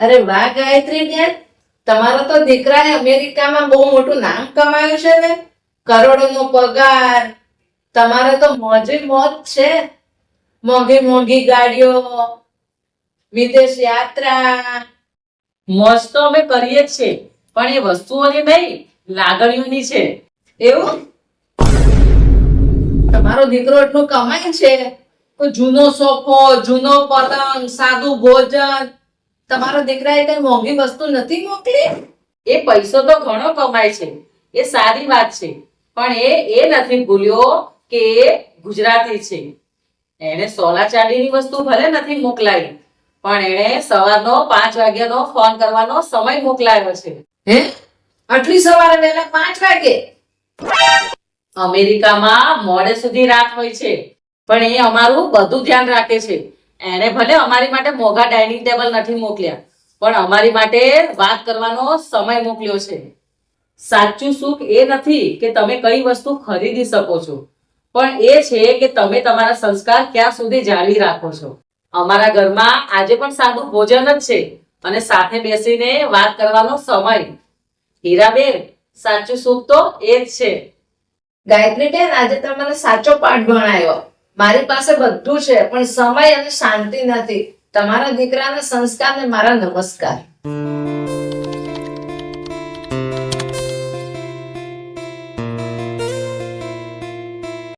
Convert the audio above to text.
અરે વાહ ગાયત્રી બેન, તમારો તો દીકરાએ અમેરિકામાં બહુ મોટું નામ કમાયું છે ને, કરોડોનો પગાર. તમારે તો મોજે મોજ છે. મોંઘી મોંઘી ગાડીઓ, વિદેશ યાત્રા. મોજ તો અમે કરીએ જ છે, પણ એ વસ્તુઓની નહીં, લાગણીઓની છે. એવું? તમારો દીકરો એટલું કમાય છે, તો જૂનો સોફો, જૂનો પલંગ, સાદું ભોજન. તમારા દીકરાએ કઈ મોંઘી વસ્તુ નથી મોકલી? એ પૈસો તો ઘણો કમાય છે, એ સારી વાત છે, પણ એ નથી ભૂલ્યો કે એ ગુજરાતી છે. એણે સોના ચાંદીની વસ્તુ ભલે નથી મોકલાઈ, પણ એણે સવારનો 5 વાગ્યાનો ફોન કરવાનો સમય મોકલાયો છે. હે? આટલી સવારે વહેલા 5 વાગે? અમેરિકામાં મોડે સુધી રાત હોય છે, પણ એ અમારું બધું ધ્યાન રાખે છે. એણે ભલે અમારી માટે મોંઘા ડાઇનિંગ ટેબલ નથી મોકલ્યા, પણ અમારી માટે વાત કરવાનો સમય મોકલ્યો છે. સાચું સુખ એ નથી કે તમે કઈ વસ્તુ ખરીદી શકો છો, પણ એ છે કે તમે તમારા સંસ્કાર ક્યાં સુધી જાળવી રાખો છો. અમારા ઘરમાં આજે પણ સાદું ભોજન જ છે અને સાથે બેસીને વાત કરવાનો સમય. હીરાબેન, સાચું સુખ તો એ જ છે. ગાયત્રી બેન, આજે તમે મને સાચો પાઠ ભણાયો. મારી પાસે બધું છે, પણ સમય અને શાંતિ નથી. તમારા દીકરાના સંસ્કારને મારા નમસ્કાર.